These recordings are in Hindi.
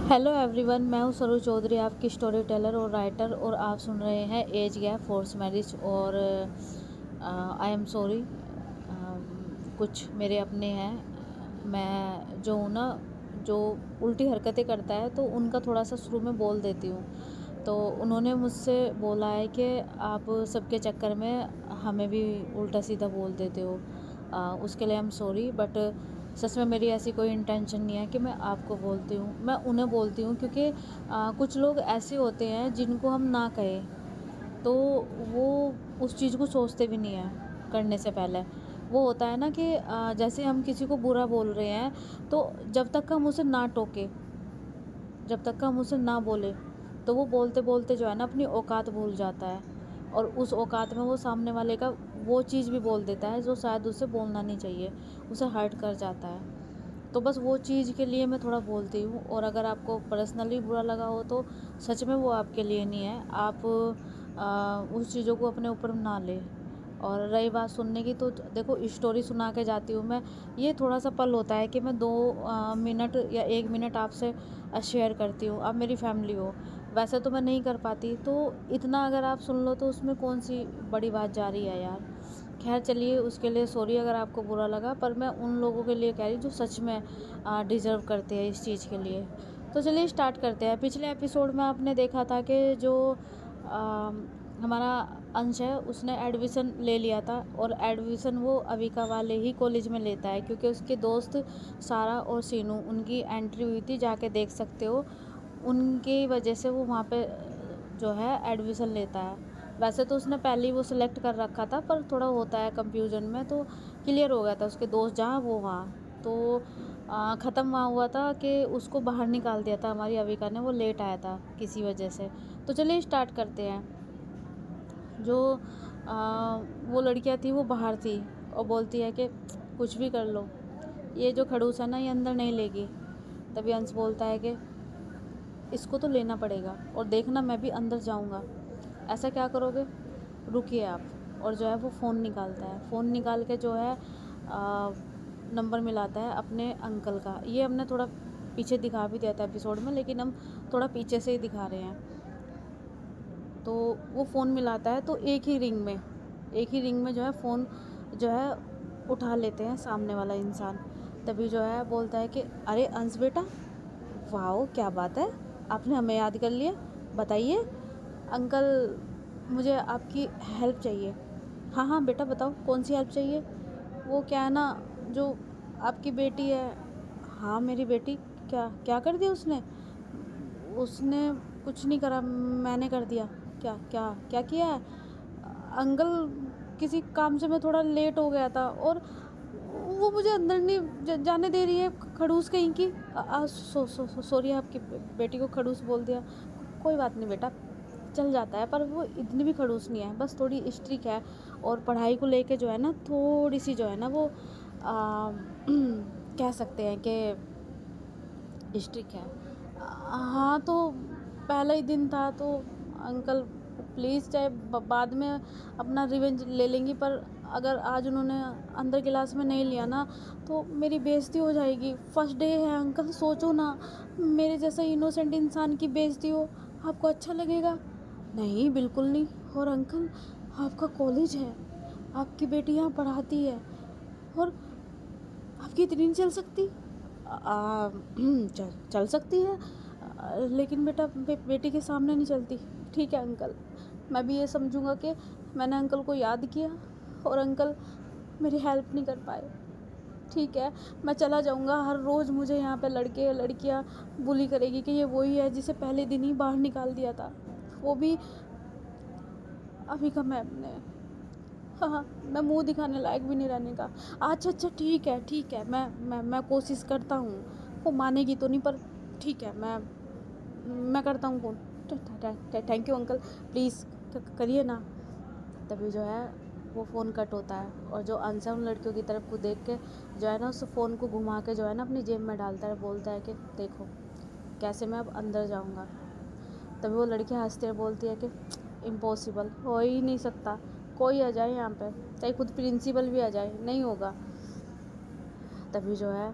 हेलो एवरीवन, मैं हूँ सरू चौधरी, आपकी स्टोरी टेलर और राइटर, और आप सुन रहे हैं एज गैप फोर्स मैरिज। और आई एम सॉरी, कुछ मेरे अपने हैं, मैं जो हूँ ना, जो उल्टी हरकतें करता है तो उनका थोड़ा सा शुरू में बोल देती हूँ। तो उन्होंने मुझसे बोला है कि आप सबके चक्कर में हमें भी उल्टा सीधा बोल देते हो। उसके लिए आई एम सॉरी, बट सच में मेरी ऐसी कोई इंटेंशन नहीं है कि मैं आपको बोलती हूँ, मैं उन्हें बोलती हूँ। क्योंकि कुछ लोग ऐसे होते हैं जिनको हम ना कहें तो वो उस चीज़ को सोचते भी नहीं हैं करने से पहले। वो होता है ना कि जैसे हम किसी को बुरा बोल रहे हैं तो जब तक हम उसे ना टोके, जब तक हम उसे ना बोले, तो वो बोलते बोलते जो है ना अपनी औकात भूल जाता है, और उस औकात में वो सामने वाले का वो चीज़ भी बोल देता है जो शायद उसे बोलना नहीं चाहिए, उसे हर्ट कर जाता है। तो बस वो चीज़ के लिए मैं थोड़ा बोलती हूँ। और अगर आपको पर्सनली बुरा लगा हो तो सच में वो आपके लिए नहीं है, आप उस चीज़ों को अपने ऊपर ना लें। और रही बात सुनने की, तो देखो स्टोरी सुना के जाती हूँ मैं, ये थोड़ा सा पल होता है कि मैं 2 मिनट या 1 मिनट आपसे शेयर करती हूँ, आप मेरी फैमिली हो। वैसे तो मैं नहीं कर पाती, तो इतना अगर आप सुन लो तो उसमें कौन सी बड़ी बात जा रही है यार। खैर चलिए, उसके लिए सॉरी अगर आपको बुरा लगा, पर मैं उन लोगों के लिए कह रही हूँ जो सच में डिज़र्व करते हैं इस चीज़ के लिए। तो चलिए स्टार्ट करते हैं। पिछले एपिसोड में आपने देखा था कि जो हमारा अंश है उसने एडमिशन ले लिया था, और एडमिशन वो अविका वाले ही कॉलेज में लेता है, क्योंकि उसके दोस्त सारा और सीनू, उनकी एंट्री हुई थी, जाके देख सकते हो। उनकी वजह से वो वहाँ पे जो है एडमिशन लेता है। वैसे तो उसने पहले ही वो सिलेक्ट कर रखा था, पर थोड़ा होता है कंफ्यूजन में, तो क्लियर हो गया था उसके दोस्त जहाँ वो वहाँ। तो ख़त्म वहाँ हुआ था कि उसको बाहर निकाल दिया था हमारी अविका ने, वो लेट आया था किसी वजह से। तो चलिए स्टार्ट करते हैं। जो वो लड़कियां थी वो बाहर थी, और बोलती है कि कुछ भी कर लो, ये जो खड़ूस है ना ये अंदर नहीं लेगी। तभी अंश बोलता है कि इसको तो लेना पड़ेगा, और देखना मैं भी अंदर जाऊंगा। ऐसा क्या करोगे, रुकिए आप। और जो है वो फ़ोन निकालता है, फ़ोन निकाल के जो है नंबर मिलाता है अपने अंकल का। ये हमने थोड़ा पीछे दिखा भी दिया था एपिसोड में, लेकिन हम थोड़ा पीछे से ही दिखा रहे हैं। तो वो फ़ोन मिलाता है, तो एक ही रिंग में जो है फ़ोन जो है उठा लेते हैं सामने वाला इंसान। तभी जो है बोलता है कि अरे अंश बेटा, वाओ क्या बात है, आपने हमें याद कर लिया, बताइए अंकल, मुझे आपकी हेल्प चाहिए। हाँ हाँ बेटा बताओ, कौन सी हेल्प चाहिए। वो क्या है ना, जो आपकी बेटी है। हाँ मेरी बेटी, क्या क्या कर दिया उसने। उसने कुछ नहीं करा, मैंने कर दिया। क्या क्या क्या किया है अंकल, किसी काम से मैं थोड़ा लेट हो गया था, और वो मुझे अंदर नहीं जाने दे रही है, खड़ूस कहीं की। सॉरी, आपकी बेटी को खड़ूस बोल दिया। कोई बात नहीं बेटा, चल जाता है, पर वो इतनी भी खड़ूस नहीं है, बस थोड़ी स्ट्रिक है। और पढ़ाई को लेके जो है ना, थोड़ी सी जो है ना वो कह सकते हैं कि स्ट्रिक है। हाँ तो पहला ही दिन था, तो अंकल प्लीज़, चाहे बाद में अपना रिवेंज ले लेंगी, पर अगर आज उन्होंने अंदर क्लास में नहीं लिया ना तो मेरी बेइज्जती हो जाएगी। फर्स्ट डे है अंकल, सोचो ना, मेरे जैसा इनोसेंट इंसान की बेइज्जती हो, आपको अच्छा लगेगा। नहीं बिल्कुल नहीं। और अंकल, आपका कॉलेज है, आपकी बेटी यहाँ पढ़ाती है, और आपकी इतनी नहीं चल सकती। चल सकती है, लेकिन बेटा बेटी के सामने नहीं चलती। ठीक है अंकल, मैं भी ये समझूंगा कि मैंने अंकल को याद किया और अंकल मेरी हेल्प नहीं कर पाए। ठीक है, मैं चला जाऊंगा। हर रोज़ मुझे यहाँ पे लड़के या लड़कियाँ बुली करेगी कि ये वही है जिसे पहले दिन ही बाहर निकाल दिया था, वो भी अभी का मैम ने। हाँ हाँ, मैं मुंह दिखाने लायक भी नहीं रहने का। अच्छा अच्छा ठीक है, मैं कोशिश करता हूँ। वो मानेगी तो नहीं, पर ठीक है, मैं करता हूँ phone. Thank you uncle, please करिए ना। तभी जो है वो फ़ोन कट होता है, और जो अंश है उन लड़कियों की तरफ को देख के जो है ना उस फ़ोन को घुमा के जो है ना अपनी जेब में डालता है, बोलता है कि देखो कैसे मैं अब अंदर जाऊँगा। तभी वो लड़कियाँ हंसते हुए बोलती है कि इम्पॉसिबल, हो ही नहीं सकता, कोई आ जाए यहाँ पे, चाहे खुद प्रिंसिपल भी आ जाए, नहीं होगा। तभी जो है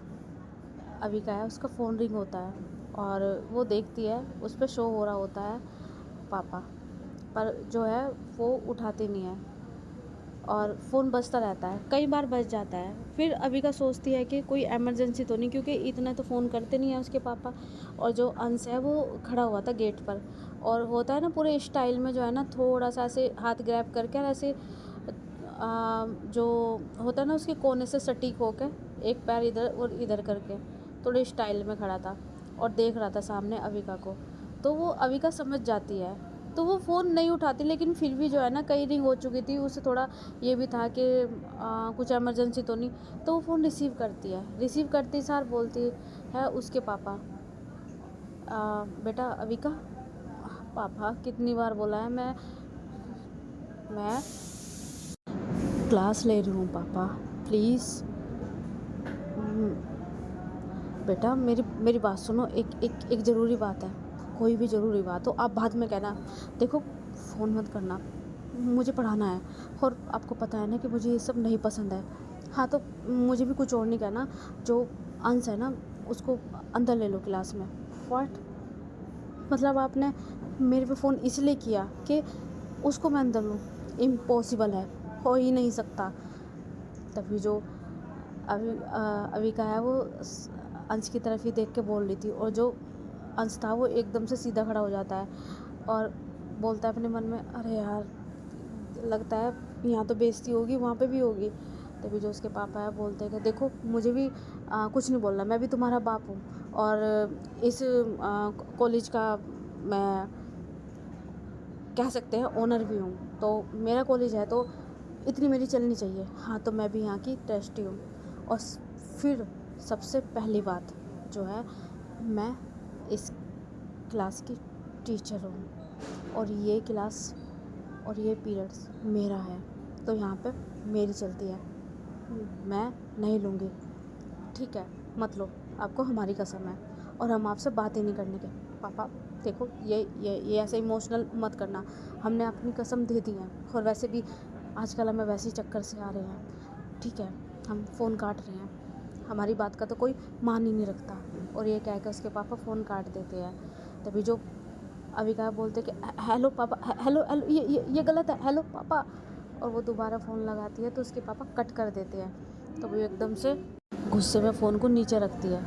अभी का है उसका फ़ोन रिंग होता है, और वो देखती है, उस पे शो हो रहा होता है पापा, पर जो है वो उठाती नहीं है और फ़ोन बजता रहता है, कई बार बज जाता है। फिर अविका सोचती है कि कोई इमरजेंसी तो नहीं, क्योंकि इतना तो फ़ोन करते नहीं है उसके पापा। और जो अंश है वो खड़ा हुआ था गेट पर, और होता है ना पूरे स्टाइल में, जो है ना थोड़ा सा ऐसे हाथ ग्रैब करके और ऐसे जो होता है ना उसके कोने से सटीक होकर एक पैर इधर और इधर करके थोड़े स्टाइल में खड़ा था और देख रहा था सामने अविका को। तो वो अविका समझ जाती है, तो वो फ़ोन नहीं उठाती, लेकिन फिर भी जो है ना कई रिंग हो चुकी थी, उसे थोड़ा ये भी था कि कुछ इमरजेंसी तो नहीं, तो वो फ़ोन रिसीव करती है। रिसीव करती सार बोलती है उसके पापा, बेटा अविका। पापा कितनी बार बोला है, मैं क्लास ले रही हूँ पापा, प्लीज़। बेटा मेरी बात सुनो, एक ज़रूरी बात है, कोई भी ज़रूरी बात हो आप बाद में कहना। देखो फ़ोन मत करना, मुझे पढ़ाना है, और आपको पता है ना कि मुझे ये सब नहीं पसंद है। हाँ तो मुझे भी कुछ और नहीं कहना, जो अंश है ना उसको अंदर ले लो क्लास में। व्हाट? मतलब आपने मेरे पे फ़ोन इसलिए किया कि उसको मैं अंदर लूँ? इम्पॉसिबल है, हो ही नहीं सकता। तभी जो अविका है वो अंश की तरफ ही देख के बोल रही थी, और जो अंश था वो एकदम से सीधा खड़ा हो जाता है और बोलता है अपने मन में, अरे यार लगता है यहाँ तो बेइज्जती होगी, वहाँ पे भी होगी। तभी जो उसके पापा है बोलते हैं कि देखो मुझे भी कुछ नहीं बोलना, मैं भी तुम्हारा बाप हूँ, और इस कॉलेज का मैं कह सकते हैं ओनर भी हूँ, तो मेरा कॉलेज है तो इतनी मेरी चलनी चाहिए। हाँ तो मैं भी यहाँ की ट्रस्टी हूँ। और फिर सबसे पहली बात जो है, मैं इस क्लास की टीचर हूँ, और ये क्लास और ये पीरियड्स मेरा है, तो यहाँ पे मेरी चलती है, मैं नहीं लूँगी। ठीक है मत लो, आपको हमारी कसम है, और हम आपसे बात ही नहीं करने के। पापा देखो ये ऐसे इमोशनल मत करना, हमने अपनी कसम दे दी है, और वैसे भी आजकल हमें वैसे ही चक्कर से आ रहे हैं। ठीक है हम फ़ोन काट रहे हैं, हमारी बात का तो कोई मान ही नहीं रखता। और ये कह के उसके पापा फ़ोन काट देते हैं। तभी जो अविका बोलते कि हेलो पापा, हेलो हेलो, ये गलत है, हेलो पापा। और वो दोबारा फ़ोन लगाती है तो उसके पापा कट कर देते हैं। तो वो एकदम से गुस्से में फ़ोन को नीचे रखती है,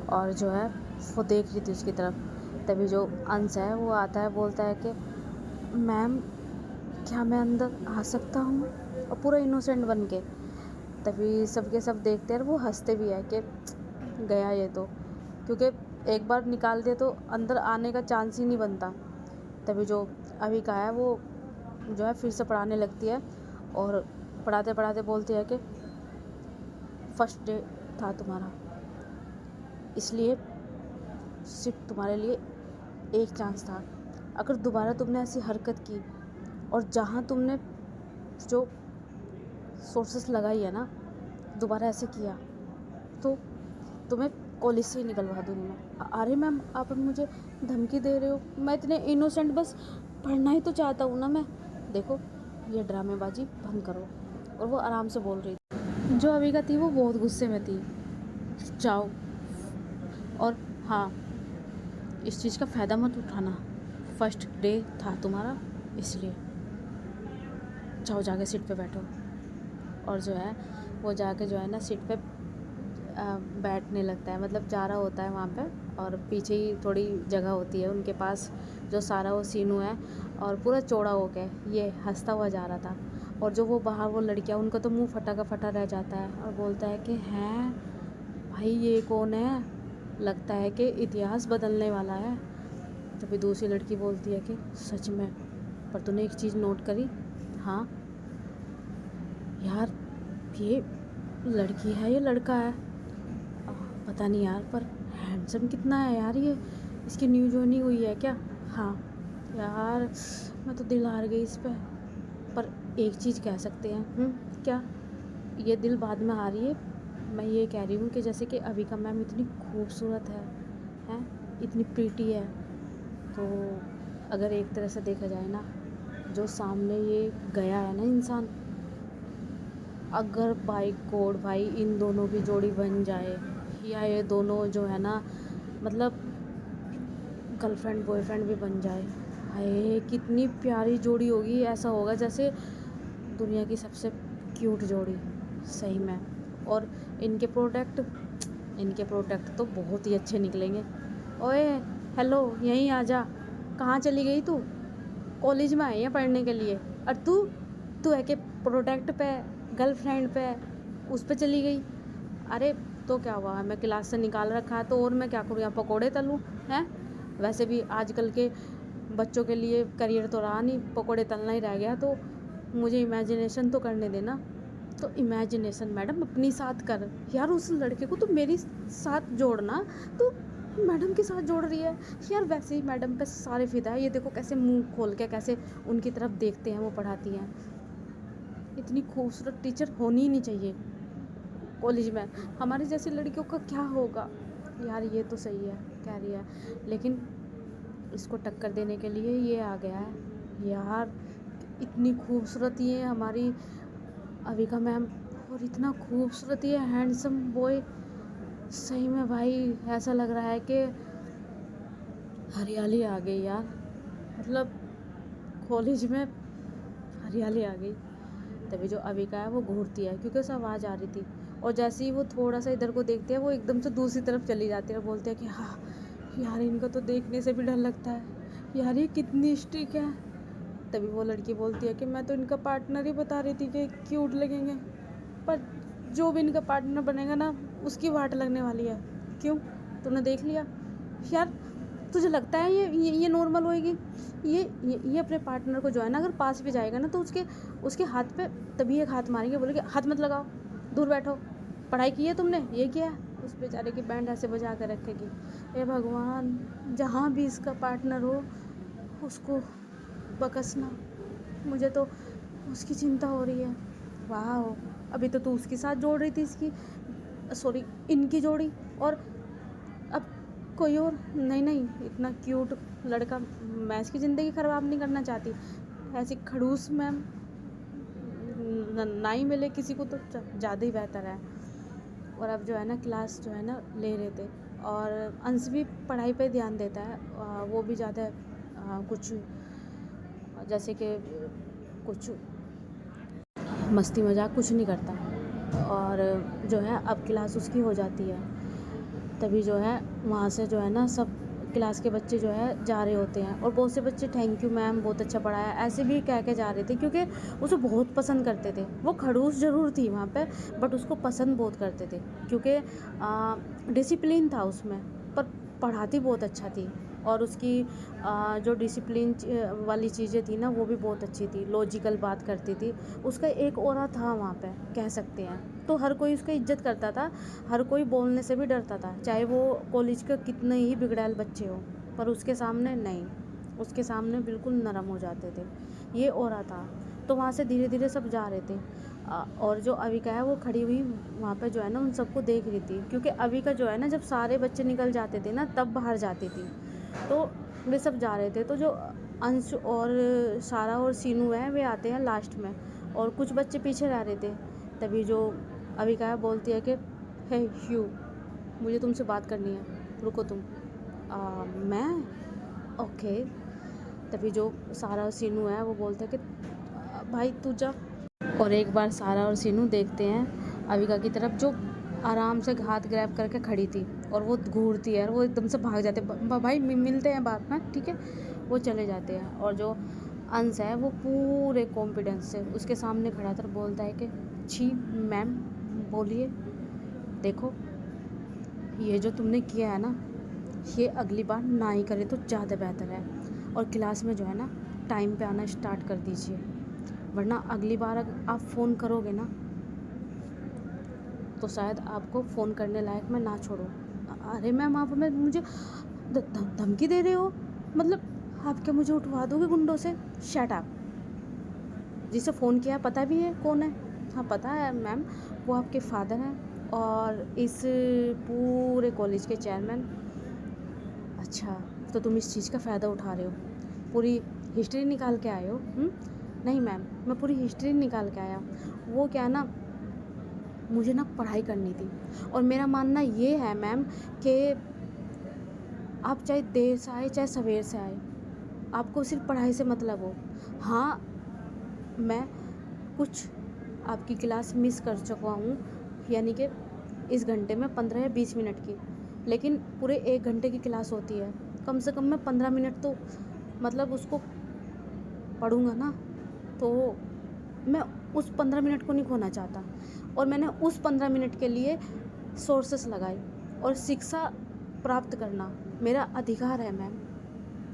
और जो है वो देख रही थी उसकी तरफ। तभी जो अंश है वो आता है, बोलता है कि मैम क्या मैं अंदर आ सकता हूँ, और पूरा इनोसेंट बन के। तभी सबके सब देखते हैं और वो हंसते भी है कि गया ये तो, क्योंकि एक बार निकाल दिया तो अंदर आने का चांस ही नहीं बनता। तभी जो अविका है वो जो है फिर से पढ़ाने लगती है, और पढ़ाते पढ़ाते बोलती है कि फर्स्ट डे था तुम्हारा, इसलिए सिर्फ तुम्हारे लिए एक चांस था। अगर दोबारा तुमने ऐसी हरकत की और जहाँ तुमने जो सोर्सेस लगाई है ना, दोबारा ऐसे किया तो तुम्हें कॉलेज से ही निकलवा दूँगी मैं। अरे मैम आप मुझे धमकी दे रहे हो, मैं इतने इनोसेंट बस पढ़ना ही तो चाहता हूँ ना मैं। देखो ये ड्रामेबाजी बंद करो। और वो आराम से बोल रही थी। जो अविका थी वो बहुत गुस्से में थी। जाओ, और हाँ इस चीज़ का फ़ायदा मत उठाना, फर्स्ट डे था तुम्हारा इसलिए। जाओ जाके सीट पे बैठो। और जो है वो जाके जो है ना सीट पे बैठने लगता है, मतलब जा रहा होता है वहाँ पे, और पीछे ही थोड़ी जगह होती है उनके पास, जो सारा वो सीनू है और पूरा चौड़ा हो के ये हंसता हुआ जा रहा था। और जो वो बाहर वो लड़कियाँ, उनका तो मुंह फटा का फटा रह जाता है, और बोलता है कि हैं भाई ये कौन है, लगता है कि इतिहास बदलने वाला है। तभी दूसरी लड़की बोलती है कि सच में, पर तूने एक चीज़ नोट करी? हाँ यार ये लड़की है ये लड़का है, पता नहीं यार, पर हैंडसम कितना है यार ये, इसकी न्यू जॉइनिंग हुई है क्या? हाँ यार मैं तो दिल हार गई इस पर एक चीज़ कह सकते हैं। क्या? ये दिल बाद में हारी है। मैं ये कह रही हूँ कि जैसे कि अविका मैम इतनी खूबसूरत है हैं, इतनी प्रीटी है, तो अगर एक तरह से देखा जाए ना, जो सामने ये गया है ना इंसान, अगर बाई गॉड भाई इन दोनों की जोड़ी बन जाए, या ये दोनों जो है ना, मतलब गर्लफ्रेंड बॉयफ्रेंड भी बन जाए। हाय कितनी प्यारी जोड़ी होगी, ऐसा होगा जैसे दुनिया की सबसे क्यूट जोड़ी सही में। और इनके प्रोडक्ट तो बहुत ही अच्छे निकलेंगे। ओए हेलो, यहीं आ जा। कहाँ चली गई तू? कॉलेज में आई है पढ़ने के लिए, और तू है कि प्रोडक्ट पे, गर्लफ्रेंड पे, उस पे चली गई? अरे तो क्या हुआ, मैं क्लास से निकाल रखा है तो और मैं क्या करूँ, यहाँ पकोड़े तलूँ हैं? वैसे भी आजकल के बच्चों के लिए करियर तो रहा नहीं, पकोड़े तलना ही रह गया। तो मुझे इमेजिनेशन तो करने देना। तो इमेजिनेशन मैडम अपनी साथ कर यार, उस लड़के को तो मेरी साथ जोड़ना, तो मैडम के साथ जोड़ रही है यार। वैसे ही मैडम पे सारे फिदा है, ये देखो कैसे मुंह खोल के कैसे उनकी तरफ देखते हैं, वो पढ़ाती हैं। इतनी खूबसूरत टीचर होनी ही नहीं चाहिए कॉलेज में। हमारी जैसी लड़कियों का क्या होगा यार। ये तो सही है कह रही है, लेकिन इसको टक्कर देने के लिए ये आ गया है यार। इतनी खूबसूरत ये हमारी अविका मैम, और इतना खूबसूरत ये हैंडसम बॉय। सही में भाई ऐसा लग रहा है कि हरियाली आ गई यार, मतलब कॉलेज में हरियाली आ गई। तभी जो अविका है वो घूरती है, क्योंकि उसे आवाज़ आ रही थी, और जैसे ही वो थोड़ा सा इधर को देखते हैं वो एकदम से दूसरी तरफ चली जाती है और बोलते हैं कि हाँ यार, इनको तो देखने से भी डर लगता है यार, ये कितनी स्ट्रिक है। तभी वो लड़की बोलती है कि मैं तो इनका पार्टनर ही बता रही थी कि क्यूट लगेंगे, पर जो भी इनका पार्टनर बनेगा ना, उसकी वाट लगने वाली है। क्यों, तूने देख लिया यार? तुझे लगता है ये नॉर्मल होएगी? ये अपने पार्टनर को जो है ना, अगर पास भी जाएगा ना, तो उसके हाथ पे तभी एक हाथ मारेंगे, बोलेंगे हाथ मत लगाओ, दूर बैठो, पढ़ाई की है तुमने, ये किया है। उस बेचारे की बैंड ऐसे बजा कर रखेगी। ए भगवान, जहाँ भी इसका पार्टनर हो उसको बकसना। मुझे तो उसकी चिंता हो रही है। वाह, अभी तो तू उसके साथ जोड़ रही थी इनकी जोड़ी, और अब कोई और? नहीं, इतना क्यूट लड़का मैं इसकी ज़िंदगी ख़राब नहीं करना चाहती। ऐसी खड़ूस मैम ना ही मिले किसी को तो ज़्यादा ही बेहतर है। और अब जो है ना, क्लास जो है ना ले रहे थे, और अंश भी पढ़ाई पे ध्यान देता है। वो भी ज़्यादा कुछ जैसे कि कुछ मस्ती मजाक कुछ नहीं करता। और जो है अब क्लास उसकी हो जाती है, तभी जो है वहाँ से जो है ना सब क्लास के बच्चे जो है जा रहे होते हैं, और बहुत से बच्चे थैंक यू मैम, बहुत अच्छा पढ़ाया, ऐसे भी कह के जा रहे थे, क्योंकि उसे बहुत पसंद करते थे। वो खड़ूस ज़रूर थी वहाँ पे, बट उसको पसंद बहुत करते थे, क्योंकि डिसिप्लिन था उसमें, पर पढ़ाती बहुत अच्छा थी। और उसकी जो डिसिप्लिन वाली चीज़ें थी ना, वो भी बहुत अच्छी थी, लॉजिकल बात करती थी। उसका एक ऑरा था वहाँ पे, कह सकते हैं। तो हर कोई उसकी इज्जत करता था, हर कोई बोलने से भी डरता था, चाहे वो कॉलेज के कितने ही बिगड़ैल बच्चे हो, पर उसके सामने नहीं, उसके सामने बिल्कुल नरम हो जाते थे। ये ऑरा था। तो वहाँ से धीरे धीरे सब जा रहे थे, और जो अविका है वो खड़ी हुई वहाँ पे जो है ना उन सबको देख रही थी, क्योंकि अविका जो है ना, जब सारे बच्चे निकल जाते थे ना, तब बाहर जाती थी। तो वे सब जा रहे थे, तो जो अंश और सारा और सीनू है वे आते हैं लास्ट में, और कुछ बच्चे पीछे रह रहे थे। तभी जो अविका बोलती है कि हे ह्यू, मुझे तुमसे बात करनी है, रुको तुम। मैं ओके। तभी जो सारा और सीनू है वो बोलते हैं कि भाई तू जा। और एक बार सारा और सीनू देखते हैं अविका की तरफ, जो आराम से हाथ ग्रैब करके खड़ी थी, और वो घूरती है और वो एकदम से भाग जाते हैं, भाई मिलते हैं बात में, ठीक है। वो चले जाते हैं, और जो अंश है वो पूरे कॉन्फिडेंस से उसके सामने खड़ा था, बोलता है कि छी मैम, बोलिए, देखो ये जो तुमने किया है ना, ये अगली बार ना ही करे तो ज़्यादा बेहतर है। और क्लास में जो है ना टाइम पे आना स्टार्ट कर दीजिए, वरना अगली बार अगर आप फ़ोन करोगे ना, तो शायद आपको फ़ोन करने लायक मैं ना छोड़ूं। अरे मैम, आप मुझे धमकी दे रहे हो? मतलब आप क्या मुझे उठवा दोगे गुंडों से? Shut up. जिसे फ़ोन किया पता भी है कौन है? हाँ पता है मैम, वो आपके फादर हैं, और इस पूरे कॉलेज के चेयरमैन। अच्छा, तो तुम इस चीज़ का फ़ायदा उठा रहे हो, पूरी हिस्ट्री निकाल के आए हो? नहीं मैम, मैं पूरी हिस्ट्री निकाल के आया। वो क्या ना, मुझे ना पढ़ाई करनी थी, और मेरा मानना ये है मैम कि आप चाहे देर से आए चाहे सवेर से आए, आपको सिर्फ पढ़ाई से मतलब हो। हाँ, मैं कुछ आपकी क्लास मिस कर चुका हूँ, यानी कि इस घंटे में 15 या 20 मिनट की, लेकिन पूरे 1 घंटे की क्लास होती है। कम से कम मैं 15 मिनट तो मतलब उसको पढ़ूँगा ना, तो मैं उस 15 मिनट को नहीं खोना चाहता। और मैंने उस 15 मिनट के लिए सोर्सेस लगाए, और शिक्षा प्राप्त करना मेरा अधिकार है मैम,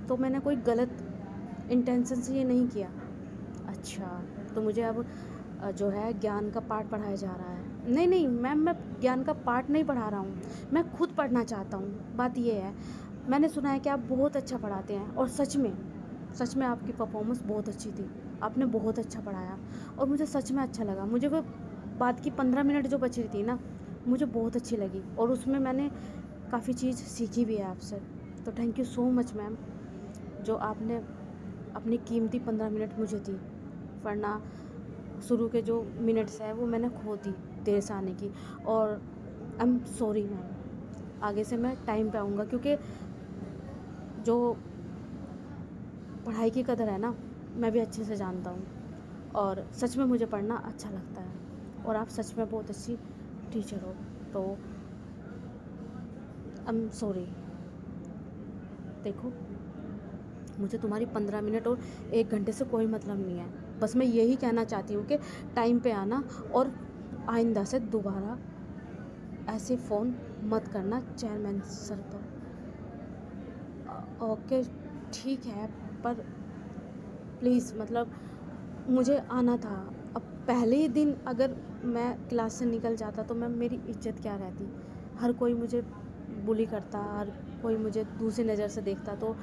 तो मैंने कोई गलत इंटेंशन से ये नहीं किया। अच्छा, तो मुझे अब जो है ज्ञान का पाठ पढ़ाया जा रहा है। नहीं नहीं मैम, मैं ज्ञान का पाठ नहीं पढ़ा रहा हूँ, मैं खुद पढ़ना चाहता हूँ। बात ये है, मैंने सुना है कि आप बहुत अच्छा पढ़ाते हैं, और सच में आपकी परफॉर्मेंस बहुत अच्छी थी, आपने बहुत अच्छा पढ़ाया, और मुझे सच में अच्छा लगा। मुझे वो बात की 15 मिनट जो बची थी ना, मुझे बहुत अच्छी लगी, और उसमें मैंने काफ़ी चीज़ सीखी भी है आपसे। तो thank you so much ma'am, जो आपने अपनी कीमती 15 मिनट मुझे दी, वरना शुरू के जो मिनट्स हैं वो मैंने खो दी देर से आने की। और आई एम सॉरी मैम, आगे से मैं टाइम पे आऊँगा, क्योंकि जो पढ़ाई की कदर है ना, मैं भी अच्छे से जानता हूँ, और सच में मुझे पढ़ना अच्छा लगता है, और आप सच में बहुत अच्छी टीचर हो। तो आई एम सॉरी। देखो, मुझे तुम्हारी 15 मिनट और 1 घंटे से कोई मतलब नहीं है। बस मैं यही कहना चाहती हूँ कि टाइम पे आना, और आइंदा से दोबारा ऐसे फ़ोन मत करना चेयरमैन सर पर। ओके ठीक है, पर प्लीज़ मतलब मुझे आना था। अब पहले ही दिन अगर मैं क्लास से निकल जाता तो मैं मेरी इज्जत क्या रहती। हर कोई मुझे बुली करता, हर कोई मुझे दूसरी नज़र से देखता, तो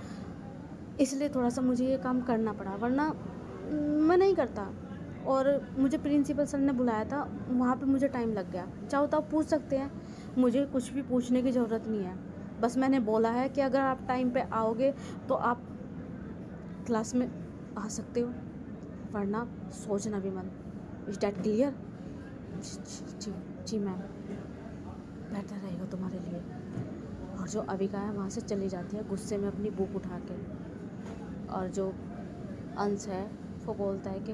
इसलिए थोड़ा सा मुझे ये काम करना पड़ा, वरना मैं नहीं करता। और मुझे प्रिंसिपल सर ने बुलाया था, वहाँ पे मुझे टाइम लग गया। चाहो तो आप पूछ सकते हैं, मुझे कुछ भी पूछने की ज़रूरत नहीं है। बस मैंने बोला है कि अगर आप टाइम पे आओगे तो आप क्लास में आ सकते हो, वरना सोचना भी मत। Is that clear? जी जी मैम, बेहतर रहेगा तुम्हारे लिए। और जो अविका है वहाँ से चली जाती है गुस्से में अपनी बुक उठा के, और जो अंश है वो बोलता है कि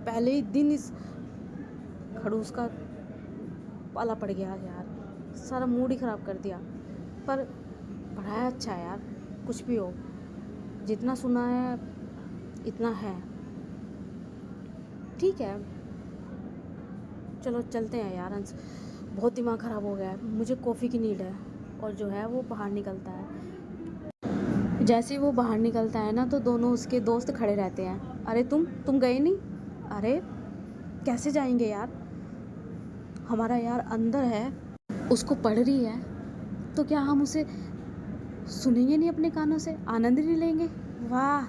पहले ही दिन इस खड़ूस का पाला पड़ गया यार, सारा मूड ही ख़राब कर दिया। पर पढ़ाया अच्छा है यार, कुछ भी हो, जितना सुना है इतना है। ठीक है, चलो चलते हैं यार अंश, बहुत दिमाग ख़राब हो गया है, मुझे कॉफ़ी की नीड है। और जो है वो बाहर निकलता है। जैसे ही वो बाहर निकलता है ना, तो दोनों उसके दोस्त खड़े रहते हैं। अरे तुम गए नहीं? अरे कैसे जाएंगे यार, हमारा यार अंदर है, उसको पढ़ रही है, तो क्या हम उसे सुनेंगे नहीं अपने कानों से, आनंद नहीं लेंगे? वाह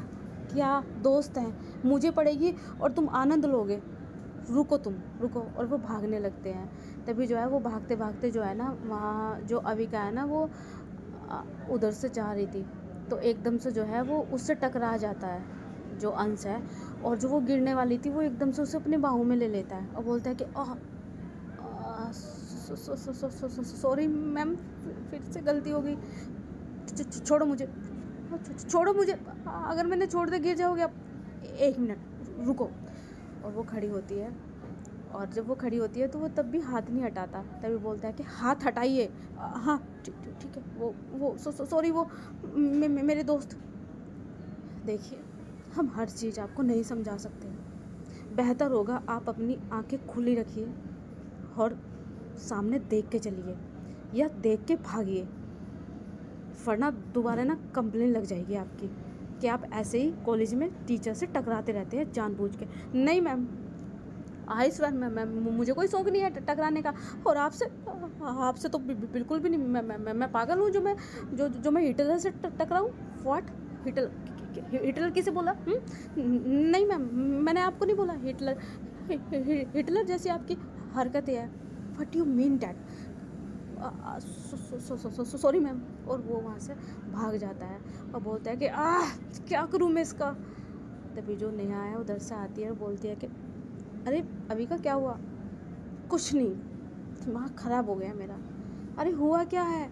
क्या दोस्त हैं, मुझे पढ़ेगी और तुम आनंद लोगे। रुको तुम रुको। और वो भागने लगते हैं। तभी जो है वो भागते भागते जो है ना, वहाँ जो अविका है ना, वो उधर से जा रही थी, तो एकदम से जो है वो उससे टकरा जाता है जो अंश है, और जो वो गिरने वाली थी वो एकदम से उसे अपने बाहों में ले लेता है और बोलता है कि सॉरी मैम, फिर से गलती हो गई, छोड़ो मुझे, छोड़ो मुझे, अगर मैंने छोड़ दे गिर जाओगे आप। 1 मिनट रुको। और वो खड़ी होती है, और जब वो खड़ी होती है तो वो तब भी हाथ नहीं हटाता। तभी बोलता है कि हाथ हटाइए। हाँ ठीक है, वो सॉरी, वो मेरे दोस्त। देखिए, हम हर चीज़ आपको नहीं समझा सकते, बेहतर होगा आप अपनी आंखें खुली रखिए और सामने देख के चलिए, या देख के भागिए, वरना दोबारा ना कंप्लेन लग जाएगी आपकी कि आप ऐसे ही कॉलेज में टीचर से टकराते रहते हैं जानबूझ के। नहीं मैम, आई स्वेयर मैम, मुझे कोई शौक नहीं है टकराने का, और आपसे तो बिल्कुल भी नहीं। मैं पागल हूँ जो मैं हिटलर से टकराऊँ? व्हाट? हिटलर किसे बोला? नहीं मैम, मैंने आपको नहीं बोला हिटलर जैसी आपकी हरकतें हैं। What you mean that? Sorry ma'am. और वो वहाँ से भाग जाता है और बोलता है कि क्या करूँ मैं इसका। तभी जो नेहा है उधर से आती है और बोलती है कि अरे अविका क्या हुआ? कुछ नहीं, दिमाग ख़राब हो गया मेरा। अरे हुआ क्या है?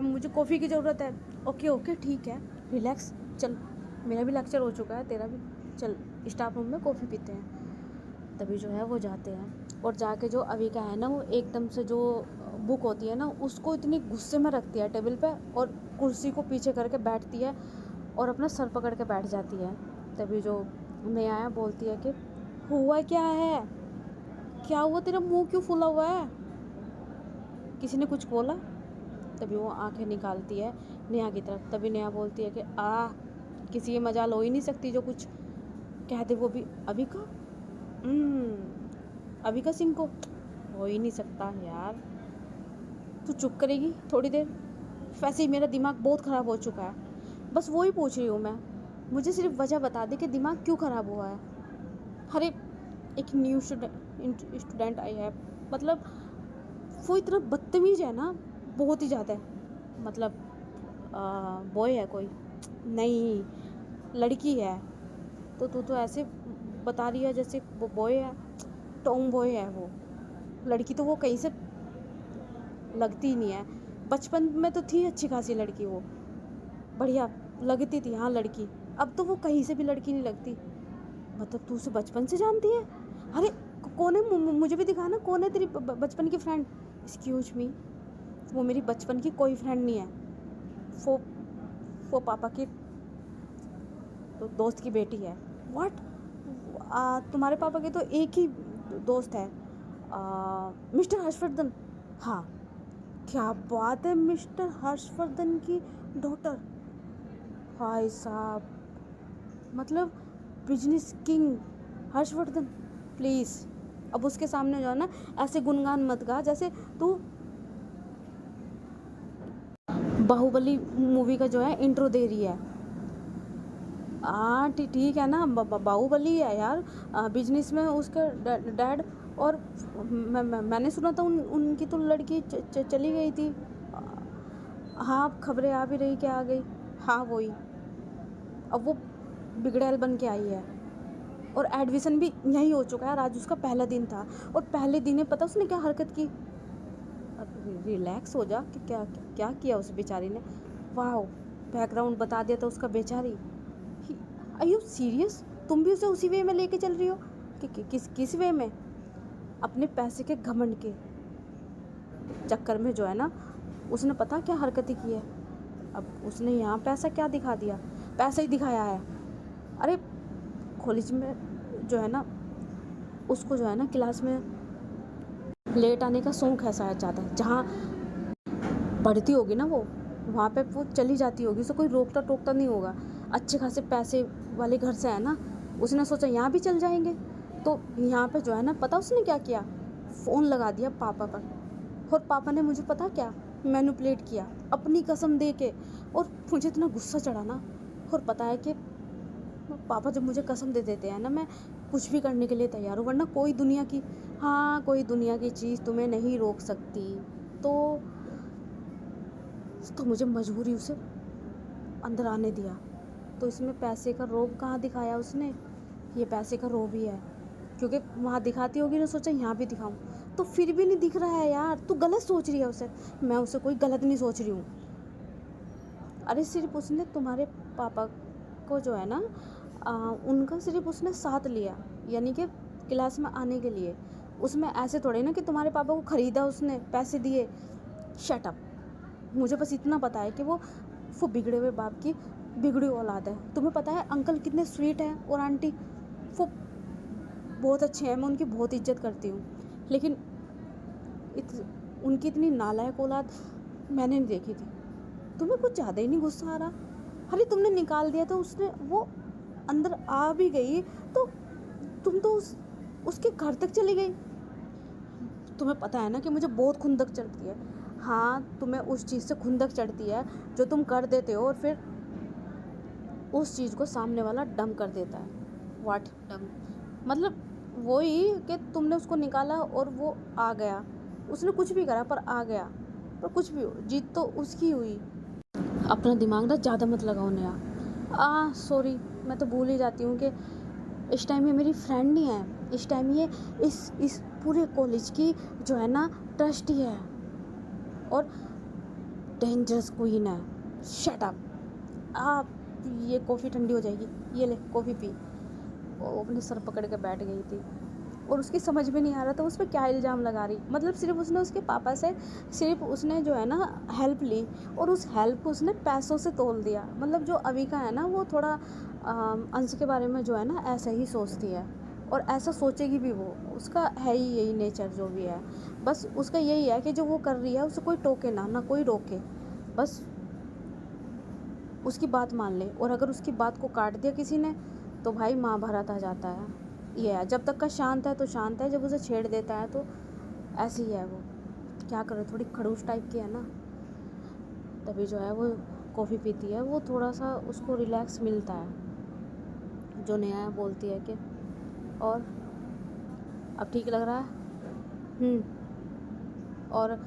मुझे कॉफ़ी की ज़रूरत है। ओके ओके ठीक है, रिलैक्स, चल मेरा भी लेक्चर हो चुका है, तेरा भी, चल स्टाफ रूम में कॉफ़ी पीते हैं। तभी जो है वो जाते हैं और जाके जो अविका है ना, वो एकदम से जो बुक होती है ना, उसको इतनी गुस्से में रखती है टेबल पे और कुर्सी को पीछे करके बैठती है और अपना सर पकड़ के बैठ जाती है। तभी जो नेहा बोलती है कि हुआ क्या है, क्या हुआ, तेरा मुंह क्यों फूला हुआ है, किसी ने कुछ बोला? तभी वो आंखें निकालती है नेहा की तरफ। तभी नेहा बोलती है कि किसी की मजाल हो ही नहीं सकती, जो कुछ कह दे वो भी अविका, अविका सिंह को हो ही नहीं सकता यार। तू चुप करेगी थोड़ी देर? वैसे ही मेरा दिमाग बहुत ख़राब हो चुका है, बस वो ही पूछ रही हूँ मैं, मुझे सिर्फ वजह बता दे कि दिमाग क्यों ख़राब हुआ है। अरे एक न्यू स्टूडेंट आई है, मतलब वो इतना बदतमीज़ है ना, बहुत ही ज़्यादा। मतलब बॉय है कोई? नहीं, लड़की है। तो तू तो ऐसे बता रही है जैसे वो बॉय है, टॉम बॉय है वो। लड़की तो वो कहीं से लगती ही नहीं है। बचपन में तो थी अच्छी खासी लड़की, वो बढ़िया लगती थी, हाँ लड़की। अब तो वो कहीं से भी लड़की नहीं लगती। मतलब तू उसे बचपन से जानती है? अरे कौन है, मुझे भी दिखा ना, कौन है तेरी बचपन की फ्रेंड? एक्सक्यूज मी, वो मेरी बचपन की कोई फ्रेंड नहीं है, वो पापा की दोस्त की बेटी है। व्हाट? तुम्हारे पापा के तो एक ही दोस्त है, मिस्टर हर्षवर्धन। हाँ, क्या बात है, मिस्टर हर्षवर्धन की डॉटर। भाई साहब, मतलब बिजनेस किंग हर्षवर्धन। प्लीज़ अब उसके सामने जो है ना, ऐसे गुणगान मत गा जैसे तू बाहुबली मूवी का जो है इंट्रो दे रही है। ठीक है ना, बाहुबली है यार, बिजनेस में उसका डैड। और मैंने सुना था उनकी तो लड़की चली गई थी। हाँ, खबरें आ भी रही कि आ गई। हाँ वही, अब वो बिगड़ैल बन के आई है और एडमिशन भी यहीं हो चुका है। आज उसका पहला दिन था और पहले दिन ही पता उसने क्या हरकत की। रिलैक्स हो जा कि क्या क्या किया उस बेचारी ने। वाह, बैकग्राउंड बता दिया था उसका बेचारी। Are you serious? तुम भी उसे उसी वे में लेके चल रही हो कि किस वे में? अपने पैसे के घमंड के चक्कर में जो है ना, उसने पता क्या हरकतें की है। अब उसने यहाँ पैसा क्या दिखा दिया, पैसा ही दिखाया है। अरे कॉलेज में जो है ना, उसको जो है ना क्लास में लेट आने का शौक है शायद ज़्यादा। जहाँ पढ़ती होगी ना वो, वहाँ पे वो चली जाती होगी, उसे कोई रोकता टोकता नहीं होगा। अच्छे खासे पैसे वाले घर से है ना, उसने सोचा यहाँ भी चल जाएंगे। तो यहाँ पे जो है ना, पता उसने क्या किया, फ़ोन लगा दिया पापा पर। और पापा ने मुझे पता क्या मैनिपुलेट किया अपनी कसम दे के। और मुझे इतना गुस्सा चढ़ा ना। और पता है कि पापा जब मुझे कसम दे देते हैं ना, मैं कुछ भी करने के लिए तैयार हूँ, वरना कोई दुनिया की चीज़ तुम्हें नहीं रोक सकती। तो मुझे मजबूरी उसे अंदर आने दिया। तो इसमें पैसे का रोब कहाँ दिखाया उसने? ये पैसे का रोब ही है, क्योंकि वहाँ दिखाती होगी ना, सोचा यहाँ भी दिखाऊं, तो फिर भी नहीं दिख रहा है यार। तू गलत सोच रही है उसे। मैं उसे कोई गलत नहीं सोच रही हूँ। अरे सिर्फ उसने तुम्हारे पापा को जो है ना, उनका सिर्फ उसने साथ लिया, यानी कि क्लास में आने के लिए। उसमें ऐसे थोड़े ना कि तुम्हारे पापा को ख़रीदा उसने, पैसे दिए। Shut up. मुझे बस इतना पता है कि वो बिगड़े हुए बाप की बिगड़ी औलाद है। तुम्हें पता है अंकल कितने स्वीट हैं और आंटी वो बहुत अच्छे हैं, मैं उनकी बहुत इज्जत करती हूँ। लेकिन उनकी इतनी नालायक औलाद मैंने नहीं देखी थी। तुम्हें कुछ ज़्यादा ही नहीं गुस्सा आ रहा? अरे तुमने निकाल दिया तो उसने, वो अंदर आ भी गई तो तुम तो उसके घर तक चली गई। तुम्हें पता है ना कि मुझे बहुत खुंदक चढ़ती है। हाँ, तुम्हें उस चीज़ से खुंदक चढ़ती है जो तुम कर देते हो और फिर उस चीज़ को सामने वाला डम कर देता है। व्हाट डम? मतलब वही कि तुमने उसको निकाला और वो आ गया। उसने कुछ भी करा पर आ गया। पर कुछ भी हो, जीत तो उसकी हुई। अपना दिमाग ना ज़्यादा मत लगाओ नया। सॉरी, मैं तो भूल ही जाती हूँ कि इस टाइम ये मेरी फ्रेंड नहीं है। इस टाइम ये इस पूरे कॉलेज की जो है ना ट्रस्टी है। और डेंजरस क्वीन है, शट अप। आप, ये कॉफ़ी ठंडी हो जाएगी, ये ले कॉफ़ी पी। वो अपने सर पकड़ के बैठ गई थी और उसकी समझ में नहीं आ रहा था उस पर क्या इल्ज़ाम लगा रही। मतलब सिर्फ उसने उसके पापा से सिर्फ उसने जो है ना हेल्प ली और उस हेल्प को उसने पैसों से तोल दिया। मतलब जो अविका है ना वो थोड़ा अंश के बारे में जो है ना ऐसा ही सोचती है और ऐसा सोचेगी भी वो। उसका है ही यही नेचर जो भी है। बस उसका यही है कि जो वो कर रही है उसे कोई टोके ना, ना कोई रोके, बस उसकी बात मान ले। और अगर उसकी बात को काट दिया किसी ने तो भाई महाभारत आ जाता है। ये है, जब तक का शांत है तो शांत है, जब उसे छेड़ देता है तो ऐसी ही है वो। क्या करे, थोड़ी खड़ूस टाइप की है ना, तभी जो है वो कॉफ़ी पीती है। वो थोड़ा सा उसको रिलैक्स मिलता है। जो नया है बोलती है कि और अब ठीक लग रहा है। और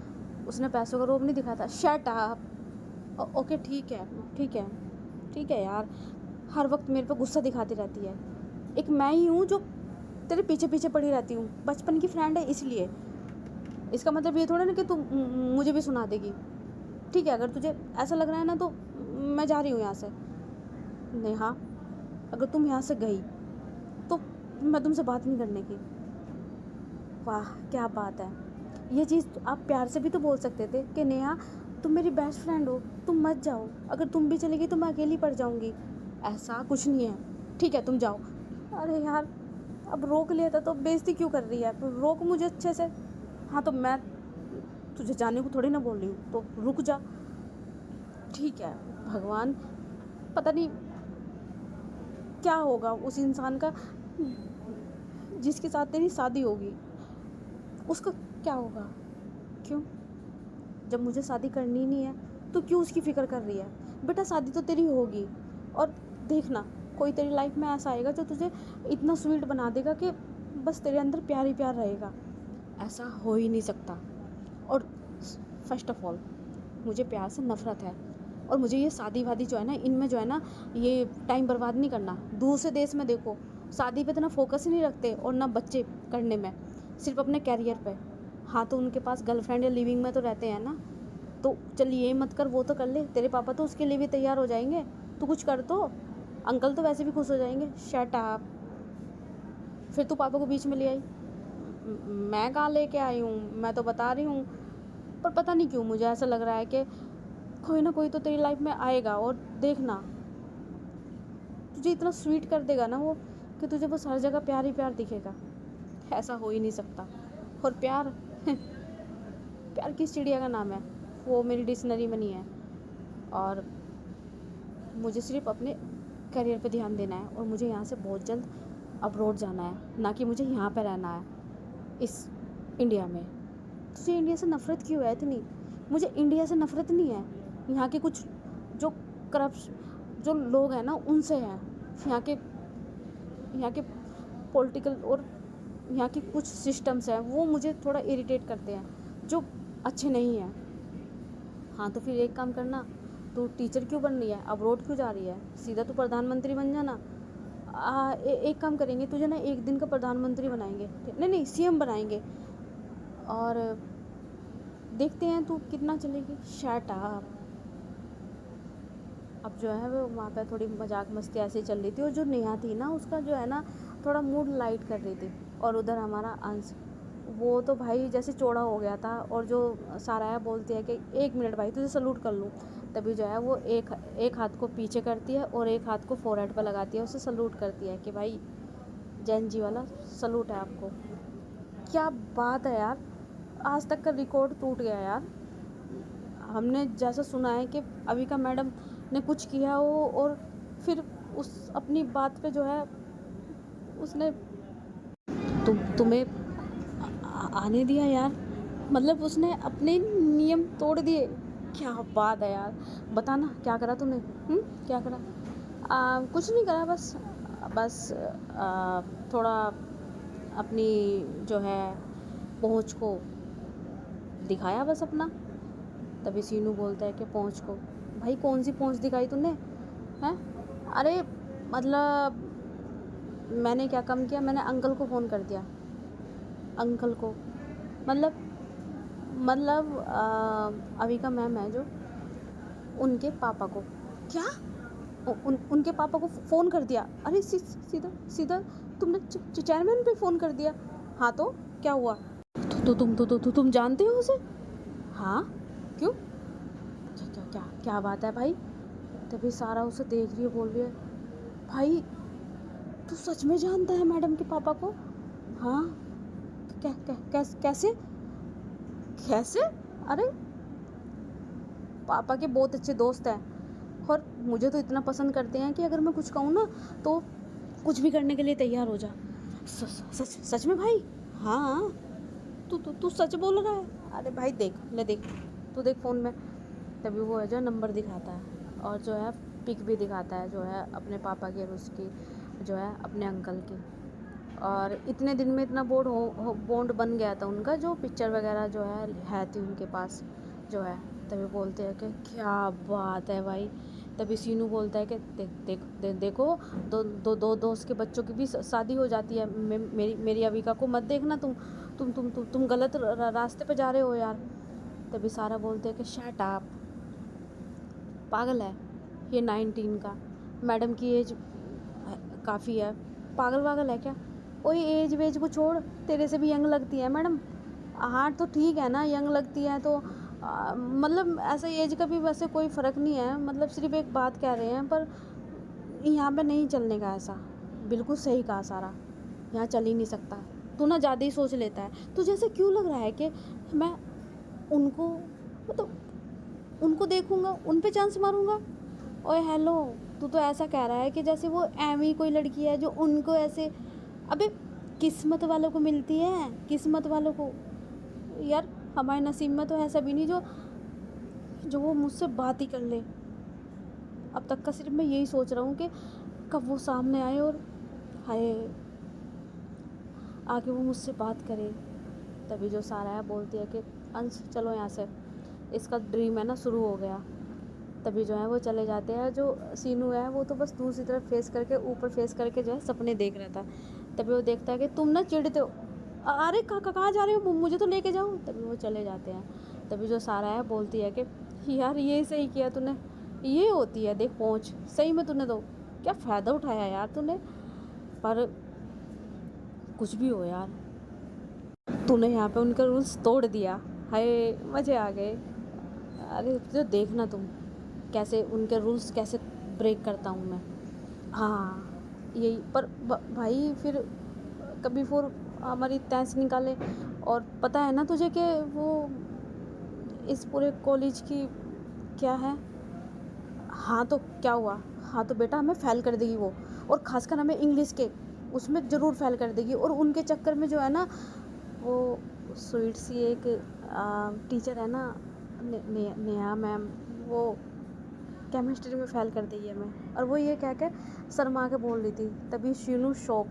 उसने पैसों का रोब नहीं दिखाया था। Shut up. ओके ठीक है ठीक है ठीक है यार, हर वक्त मेरे पे गुस्सा दिखाती रहती है। एक मैं ही हूँ जो तेरे पीछे पीछे पड़ी रहती हूँ, बचपन की फ्रेंड है इसलिए। इसका मतलब ये थोड़ा ना कि तू मुझे भी सुना देगी। ठीक है, अगर तुझे ऐसा लग रहा है ना तो मैं जा रही हूँ यहाँ से। नेहा, अगर तुम यहाँ से गई तो मैं तुमसे बात नहीं करने की। वाह क्या बात है। ये चीज़ आप प्यार से भी तो बोल सकते थे कि नेहा तुम मेरी बेस्ट फ्रेंड हो, तुम मत जाओ, अगर तुम भी चलेगी तो मैं अकेली पड़ जाऊँगी। ऐसा कुछ नहीं है, ठीक है तुम जाओ। अरे यार, अब रोक लिया था तो बेइज्जती क्यों कर रही है? रोक मुझे अच्छे से। हाँ तो मैं तुझे जाने को थोड़ी ना बोल रही हूँ, तो रुक जा। ठीक है, भगवान पता नहीं क्या होगा उस इंसान का जिसके साथ तेरी शादी होगी, उसका क्या होगा? क्यों? जब मुझे शादी करनी नहीं है तो क्यों उसकी फ़िक्र कर रही है? बेटा शादी तो तेरी होगी और देखना कोई तेरी लाइफ में ऐसा आएगा जो तुझे इतना स्वीट बना देगा कि बस तेरे अंदर प्यार ही प्यार रहेगा। ऐसा हो ही नहीं सकता। और फर्स्ट ऑफ ऑल मुझे प्यार से नफ़रत है और मुझे ये शादी वादी जो है ना, इनमें जो है ना ये टाइम बर्बाद नहीं करना। दूसरे देश में देखो शादी पे इतना फोकस ही नहीं रखते और ना बच्चे करने में, सिर्फ अपने कैरियर पे। हाँ तो उनके पास गर्लफ्रेंड या लिविंग में तो रहते हैं ना, तो चल ये मत कर वो तो कर ले, तेरे पापा तो उसके लिए भी तैयार हो जाएंगे, तू कुछ कर तो, अंकल तो वैसे भी खुश हो जाएंगे। Shut up. फिर तू पापा को बीच में ले आई। मैं कहाँ लेके आई हूँ, मैं तो बता रही हूँ। पर पता नहीं क्यों मुझे ऐसा लग रहा है कि कोई ना कोई तो तेरी लाइफ में आएगा और देखना तुझे इतना स्वीट कर देगा ना वो कि तुझे बस हर जगह प्यार ही प्यार दिखेगा। ऐसा हो ही नहीं सकता। और प्यार प्यार किस चिड़िया का नाम है वो मेरी डिक्शनरी में नहीं है। और मुझे सिर्फ अपने करियर पे ध्यान देना है और मुझे यहाँ से बहुत जल्द अब्रॉड जाना है, ना कि मुझे यहाँ पे रहना है इस इंडिया में। तुझे इंडिया से नफ़रत क्यों है इतनी? मुझे इंडिया से नफ़रत नहीं है, यहाँ के कुछ जो करप्ट जो लोग हैं ना उनसे हैं। यहाँ के पॉलिटिकल और यहाँ के कुछ सिस्टम्स हैं वो मुझे थोड़ा इरिटेट करते हैं, जो अच्छे नहीं हैं। हाँ तो फिर एक काम करना, तू टीचर क्यों बन रही है, अब्रॉड क्यों जा रही है? सीधा तू प्रधानमंत्री बन जाना। एक काम करेंगे, तुझे ना एक दिन का प्रधानमंत्री बनाएंगे, नहीं सीएम बनाएंगे और देखते हैं तू कितना चलेगी। Shut up. अब जो है वो वहाँ पे थोड़ी मजाक मस्ती ऐसे चल रही थी और जो नेहा थी ना उसका जो है ना थोड़ा मूड लाइट कर रही थी। और उधर हमारा अंश वो तो भाई जैसे चौड़ा हो गया था। और जो साराया बोलती है कि 1 मिनट भाई तुझे सलूट कर लूँ, तभी जो है वो एक हाथ को पीछे करती है और एक हाथ को फोरहेड पर लगाती है, उसे सलूट करती है कि भाई जैन जी वाला सलूट है आपको। क्या बात है यार, आज तक का रिकॉर्ड टूट गया यार। हमने जैसा सुना है कि अविका मैडम ने कुछ किया हो और फिर उस अपनी बात पे जो है उसने तुम्हें आने दिया यार। मतलब उसने अपने नियम तोड़ दिए। क्या बात है यार, बताना क्या करा तूने? क्या करा? कुछ नहीं करा, बस थोड़ा अपनी जो है पहुँच को दिखाया बस अपना। तभी सीनू बोलता है कि पहुँच को, भाई कौन सी पहुँच दिखाई तूने हैं? अरे मतलब मैंने क्या कम किया, मैंने अंकल को फ़ोन कर दिया। अंकल को मतलब अविका मैम है जो, उनके पापा को। क्या? उनके पापा को फ़ोन कर दिया? अरे सीधा सीधा तुमने चेयरमैन पे फ़ोन कर दिया? हाँ तो क्या हुआ? तुम जानते हो उसे? हाँ, क्यों? क्या क्या क्या क्या बात है भाई? तभी सारा उसे देख रही है, बोल रही है, भाई तू सच में जानता है मैडम के पापा को? हाँ। कैसे? कैसे? अरे पापा के बहुत अच्छे दोस्त हैं और मुझे तो इतना पसंद करते हैं कि अगर मैं कुछ कहूँ ना तो कुछ भी करने के लिए तैयार हो जा। सच में भाई? हाँ। तू सच बोल रहा है? अरे भाई देख तू देख फ़ोन में। तभी वो है जो नंबर दिखाता है और जो है पिक भी दिखाता है जो है अपने पापा की और उसकी जो है अपने अंकल की। और इतने दिन में इतना बॉन्ड बन गया था उनका, जो पिक्चर वगैरह जो है थी उनके पास जो है। तभी बोलते हैं कि क्या बात है भाई। तभी सीनू बोलता है कि देखो दो दोस्त के बच्चों की भी शादी हो जाती है। मेरी अविका को मत देखना, तुम गलत रास्ते पे जा रहे हो यार। तभी सारा बोलते हैं कि शट अप, पागल है ये 19 का, मैडम की एज काफ़ी है, पागल है क्या? ओए एज वेज को छोड़, तेरे से भी यंग लगती है मैडम। हाँ तो ठीक है ना, यंग लगती है तो मतलब ऐसा एज का भी वैसे कोई फ़र्क नहीं है, मतलब सिर्फ एक बात कह रहे हैं, पर यहाँ पे नहीं चलने का ऐसा। बिल्कुल सही कहा सारा, यहाँ चल ही नहीं सकता। तू ना ज़्यादा ही सोच लेता है। तुझे ऐसे क्यों लग रहा है कि मैं उनको मतलब उनको देखूँगा उन पे चांस मारूँगा? ओए हेलो, तू तो ऐसा कह रहा है कि जैसे वो एवी कोई लड़की है जो उनको ऐसे, अबे किस्मत वालों को मिलती है, किस्मत वालों को। यार हमारे नसीब में तो ऐसा भी नहीं जो वो मुझसे बात ही कर ले। अब तक का सिर्फ मैं यही सोच रहा हूँ कि कब वो सामने आए और हाय आके वो मुझसे बात करे। तभी जो सारा है बोलती है कि अंश चलो यहाँ से, इसका ड्रीम है ना शुरू हो गया। तभी जो है वो चले जाते हैं। जो सीनू है वो तो बस दूसरी तरफ फेस करके, ऊपर फेस करके जो है सपने देख रहा था। तभी वो देखता है कि तुम ना चिढ़ते हो, अरे कहाँ जा रहे हो, मुझे तो लेके जाओ। तभी वो चले जाते हैं। तभी जो सारा है बोलती है कि यार ये सही किया तूने, ये होती है देख पहुँच, सही में तूने तो क्या फ़ायदा उठाया यार तूने। पर कुछ भी हो यार, तूने यहाँ पे उनका रूल्स तोड़ दिया, हाय मज़े आ गए। अरे तो देखना तुम कैसे उनके रूल्स कैसे ब्रेक करता हूँ मैं। हाँ यही, पर भाई फिर कभी फिर हमारी तैस निकाले। और पता है ना तुझे कि वो इस पूरे कॉलेज की क्या है? हाँ तो क्या हुआ? हाँ तो बेटा हमें फ़ेल कर देगी वो, और ख़ासकर हमें इंग्लिश के उसमें ज़रूर फ़ेल कर देगी। और उनके चक्कर में जो है ना वो स्वीट सी एक टीचर है ना, नेहा मैम, वो केमिस्ट्री में फ़ेल कर देगी हमें। और वो ये कह के शर्मा के बोल रही थी। तभी शीनू शौक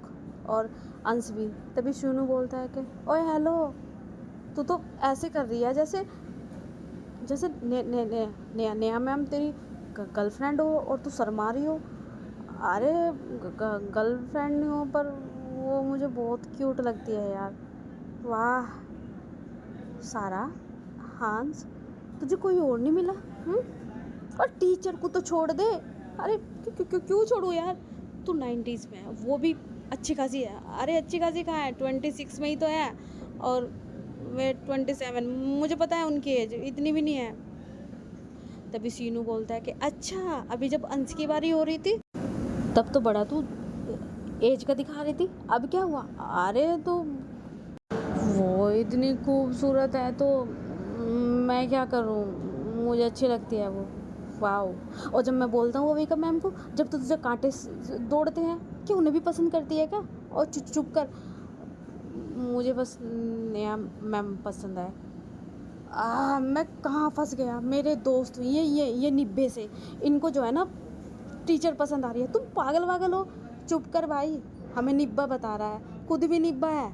और अंश भी। तभी शीनू बोलता है कि ओए हेलो, तू तो ऐसे कर रही है जैसे जैसे नेहा मैम तेरी गर्लफ्रेंड हो और तू शर्मा रही हो। अरे गर्लफ्रेंड नहीं हो, पर वो मुझे बहुत क्यूट लगती है यार। वाह सारा, हांस, तुझे कोई और नहीं मिला? और टीचर को तो छोड़ दे। अरे क्यों छोड़ू यार, तू 90s में है, वो भी अच्छी खासी है। अरे अच्छी खासी कहाँ है, 26 में ही तो है, और मैं 27, मुझे पता है उनकी एज इतनी भी नहीं है। तभी सीनू बोलता है कि अच्छा अभी जब अंश की बारी हो रही थी तब तो बड़ा तू एज का दिखा रही थी, अब क्या हुआ? अरे तो वो इतनी खूबसूरत है तो मैं क्या करूँ, मुझे अच्छी लगती है वो। वाह। और जब मैं बोलता हूँ अविका मैम को, जब तो तुझे कांटे दौड़ते हैं, क्या उन्हें भी पसंद करती है क्या? और चुप कर, मुझे बस नया मैम पसंद है। मैं कहाँ फंस गया, मेरे दोस्त ये निब्बे से, इनको जो है ना टीचर पसंद आ रही है। तुम पागल वागल हो, चुप कर भाई। हमें निब्बा बता रहा है, खुद भी निब्बा है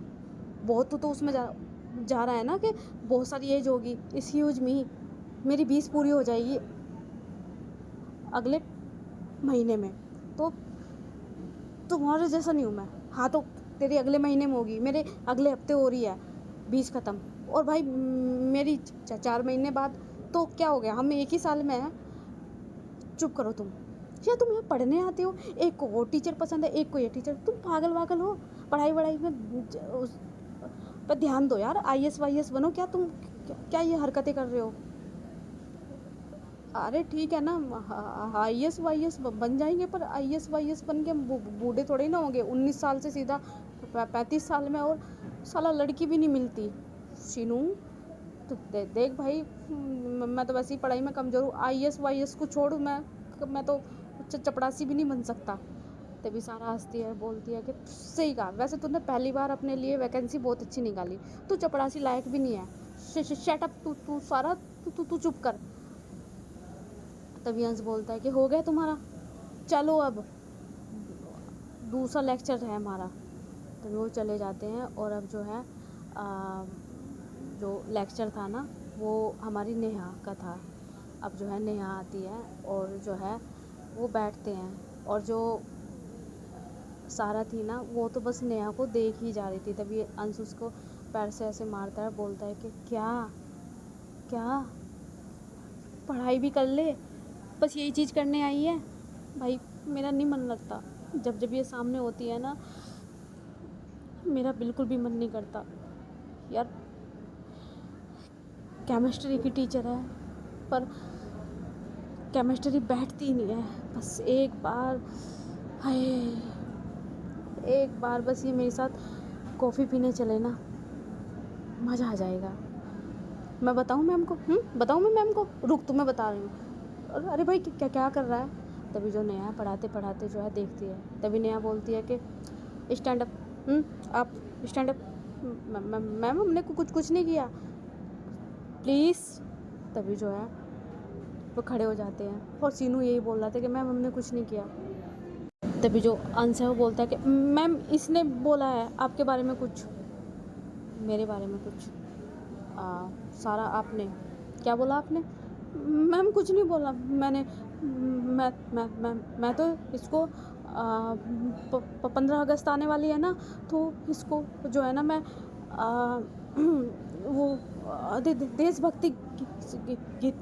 बहुत। तो उसमें जा रहा है ना कि बहुत सारी एज होगी, इस ह्यूज में मेरी 20 पूरी हो जाएगी अगले महीने में, तो तुम्हारे जैसा नहीं हूँ मैं। हाँ तो तेरी अगले महीने में होगी, मेरे अगले हफ्ते हो रही है 20 ख़त्म। और भाई मेरी 4 महीने बाद, तो क्या हो गया, हम एक ही साल में हैं। चुप करो तुम। या तुम यहाँ पढ़ने आते हो, एक को वो टीचर पसंद है, एक को ये टीचर। तुम पागल वागल हो? पढ़ाई वढ़ाई में पर ध्यान दो यार, IAS वाईएस बनो। क्या तुम क्या ये हरकतें कर रहे हो? अरे ठीक है ना, IAS वाईएस बन जाएंगे, पर IAS वाईएस बन के बूढ़े थोड़े ना होंगे। 19 साल से सीधा 35 साल में, और साला लड़की भी नहीं मिलती। शीनू तो देख भाई, मैं तो वैसे ही पढ़ाई में कमज़ोर हूँ। IAS वाईएस को छोड़, मैं तो चपड़ासी भी नहीं बन सकता। तभी सारा हंसती है, बोलती है कि सही कहा, वैसे तूने पहली बार अपने लिए वैकेंसी बहुत अच्छी निकाली, तू चपड़ासी लायक भी नहीं है। शट अप, तू सारा तू चुप कर। तभी अंश बोलता है कि हो गया तुम्हारा, चलो अब दूसरा लेक्चर है हमारा। तभी वो चले जाते हैं। और अब जो है जो लेक्चर था ना, वो हमारी नेहा का था। अब जो है नेहा आती है और जो है वो बैठते हैं। और जो सारा थी ना, वो तो बस नेहा को देख ही जा रही थी। तभी अंश उसको पैर से ऐसे मारता है, बोलता है कि क्या क्या पढ़ाई भी कर ले, बस यही चीज़ करने आई है। भाई मेरा नहीं मन लगता, जब ये सामने होती है ना, मेरा बिल्कुल भी मन नहीं करता यार। केमिस्ट्री की टीचर है, पर केमिस्ट्री बैठती ही नहीं है। बस एक बार, हाय, एक बार बस ये मेरे साथ कॉफ़ी पीने चले ना, मज़ा आ जाएगा। मैं बताऊँ मैम को? बताऊँ मैं मैम को? रुक, तुम्हें बता रही हूँ। अरे भाई क्या क्या कर रहा है? तभी जो नेहा पढ़ाते पढ़ाते जो है देखती है। तभी नेहा बोलती है कि स्टैंड अप। आप स्टैंड अप। मैम हमने कुछ नहीं किया, प्लीज़। तभी जो है वो खड़े हो जाते हैं। और सीनू यही बोल रहा था कि मैम हमने कुछ नहीं किया। तभी जो अंश है वो बोलता है कि मैम इसने बोला है आपके बारे में कुछ, मेरे बारे में कुछ। सारा आपने क्या बोला? आपने? मैम कुछ नहीं बोला मैंने। मैं तो इसको 15 अगस्त आने वाली है ना, तो इसको जो है ना मैं वो देशभक्ति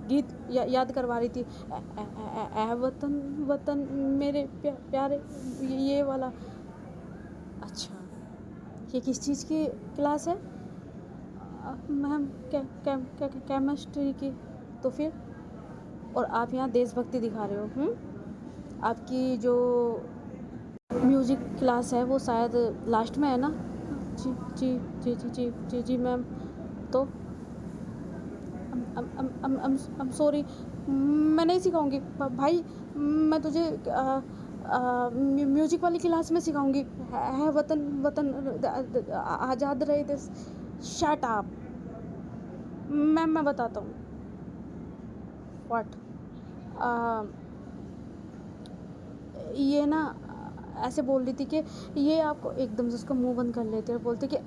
गीत याद करवा रही थी। ए वतन वतन मेरे प्यारे, ये वाला। अच्छा, ये किस चीज़ की क्लास है? मैम केमिस्ट्री की। तो फिर, और आप यहाँ देशभक्ति दिखा रहे हो? आपकी जो म्यूज़िक क्लास है वो शायद लास्ट में है ना? जी जी जी जी जी जी जी मैम। तो I'm सॉरी, मैं नहीं सिखाऊंगी भाई। मैं तुझे म्यूज़िक वाली क्लास में सिखाऊंगी। है वतन वतन आज़ाद रहे देश। शट अप मैम, मैं बताता हूँ। व्हाट? ये ना ऐसे बोल रही थी कि ये आपको, एकदम से उसका मुंह बंद कर लेते और बोलते कि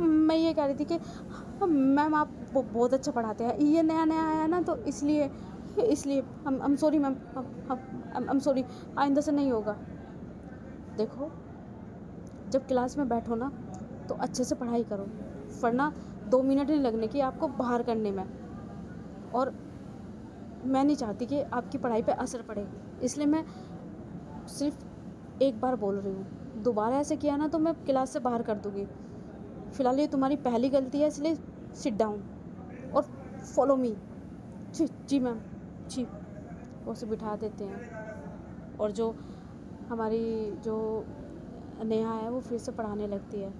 मैं ये कह रही थी कि मैम आप बहुत अच्छा पढ़ाते हैं, ये नया नया आया ना, तो इसलिए हम सॉरी मैम, हम सॉरी, आइंदा से नहीं होगा। देखो, जब क्लास में बैठो ना तो अच्छे से पढ़ाई करो, वरना 2 मिनट नहीं लगने की आपको बाहर करने में। और मैं नहीं चाहती कि आपकी पढ़ाई पे असर पड़े, इसलिए मैं सिर्फ एक बार बोल रही हूँ। दोबारा ऐसे किया ना तो मैं क्लास से बाहर कर दूँगी। फ़िलहाल ये तुम्हारी पहली गलती है, इसलिए सिट डाउन और फॉलो मी। जी जी मैम, जी। वो उसे बिठा देते हैं। और जो हमारी जो नेहा है वो फिर से पढ़ाने लगती है।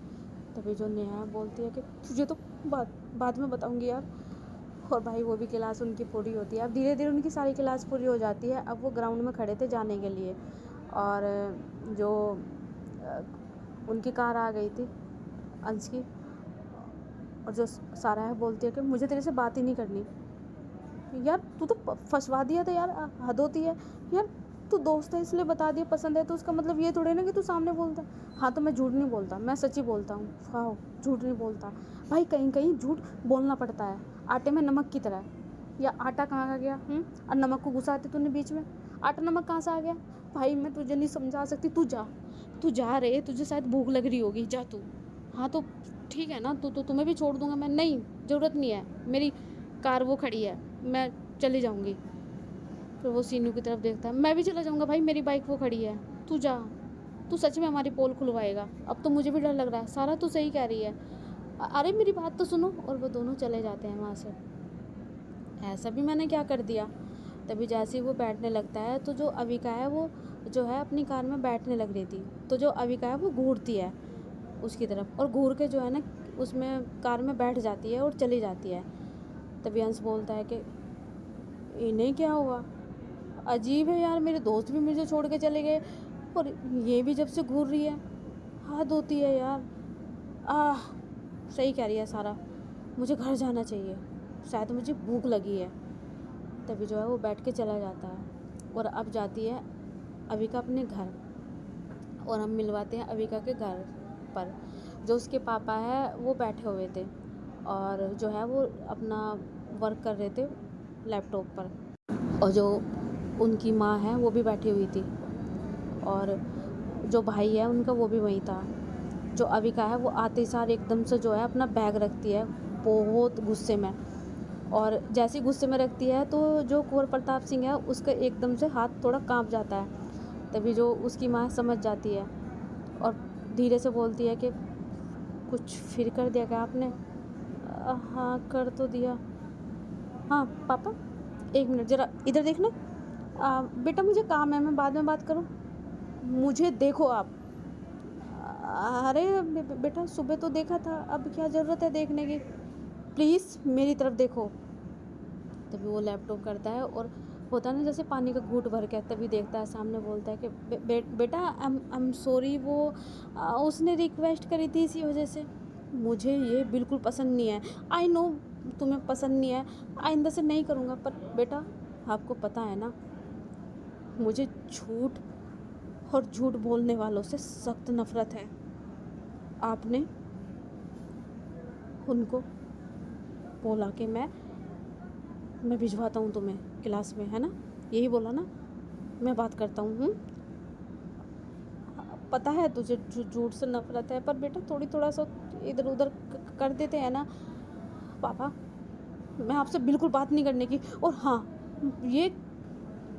तभी जो नेहा बोलती है कि तुझे तो बाद में बताऊँगी यार। और भाई वो भी क्लास उनकी पूरी होती है। अब धीरे धीरे उनकी सारी क्लास पूरी हो जाती है। अब वो ग्राउंड में खड़े थे जाने के लिए, और जो उनकी कार आ गई थी अंश की। और जो सारा है बोलती है कि मुझे तेरे से बात ही नहीं करनी। यार तू तो फंसवा दिया था यार, हद होती है यार। तू दोस्त है इसलिए बता दिया, पसंद है तो उसका मतलब ये थोड़े ना कि तू सामने बोलता। हाँ तो मैं झूठ नहीं बोलता, मैं सच्ची बोलता हूँ। हाँ, झूठ नहीं बोलता भाई, कहीं कहीं झूठ बोलना पड़ता है, आटे में नमक की तरह। या आटा कहाँ आ गया? और नमक को घुसाते तूने बीच में, आटा नमक कहाँ से आ गया? भाई मैं तुझे नहीं समझा सकती, तू जा रहे, तुझे शायद भूख लग रही होगी, जा तू। हाँ तो ठीक है ना, तो तुम्हें भी छोड़ दूंगा मैं। नहीं, ज़रूरत नहीं है, मेरी कार वो खड़ी है, मैं चली जाऊँगी। फिर वो सीनू की तरफ देखता है, मैं भी चला जाऊँगा भाई, मेरी बाइक वो खड़ी है, तू जा, तू सच में हमारी पोल खुलवाएगा, अब तो मुझे भी डर लग रहा है, सारा तू सही कह रही है, अरे मेरी बात तो सुनो। और वो दोनों चले जाते हैं वहाँ से। ऐसा भी मैंने क्या कर दिया। तभी जैसे ही वो बैठने लगता है तो जो अविका है वो जो है अपनी कार में बैठने लग रही थी, तो जो अविका है वो घूरती है उसकी तरफ, और घूर के जो है ना उसमें कार में बैठ जाती है और चली जाती है। तभी अंश बोलता है कि इन्हें क्या हुआ, अजीब है यार, मेरे दोस्त भी मुझे छोड़ के चले गए और ये भी जब से घूर रही है, हद होती है यार। सही कह रही है सारा, मुझे घर जाना चाहिए, शायद मुझे भूख लगी है। तभी जो है वो बैठ के चला जाता है और अब जाती है अविका अपने घर, और हम मिलवाते हैं अविका के घर पर। जो उसके पापा है वो बैठे हुए थे और जो है वो अपना वर्क कर रहे थे लैपटॉप पर, और जो उनकी माँ है वो भी बैठी हुई थी, और जो भाई है उनका वो भी वहीं था। जो अविका है वो आते सार एकदम से जो है अपना बैग रखती है बहुत गुस्से में, और जैसे ही गुस्से में रखती है तो जो कुंवर प्रताप सिंह है उसका एकदम से हाथ थोड़ा कांप जाता है। तभी जो उसकी माँ समझ जाती है और धीरे से बोलती है कि कुछ फिर कर दिया क्या आपने? हाँ कर तो दिया। हाँ पापा एक मिनट ज़रा इधर देखना। बेटा मुझे काम है, मैं बाद में बात करूँ। मुझे देखो आप। अरे बेटा सुबह तो देखा था, अब क्या ज़रूरत है देखने की, प्लीज़ मेरी तरफ देखो। तभी वो लैपटॉप करता है और होता है ना जैसे पानी का घूंट भर के, तभी देखता है सामने, बोलता है कि बेटा आई एम सॉरी, वो उसने रिक्वेस्ट करी थी इसी वजह से। मुझे ये बिल्कुल पसंद नहीं है, आई नो तुम्हें पसंद नहीं है, आइंदा से नहीं करूँगा, पर बेटा आपको पता है ना मुझे झूठ और झूठ बोलने वालों से सख्त नफ़रत है। आपने उनको बोला कि मैं भिजवाता हूँ तुम्हें क्लास में, है ना, यही बोला ना, मैं बात करता हूँ। पता है तुझे झूठ से नफ़रत है, पर बेटा थोड़ा सा इधर उधर कर देते हैं ना। पापा मैं आपसे बिल्कुल बात नहीं करने की, और हाँ ये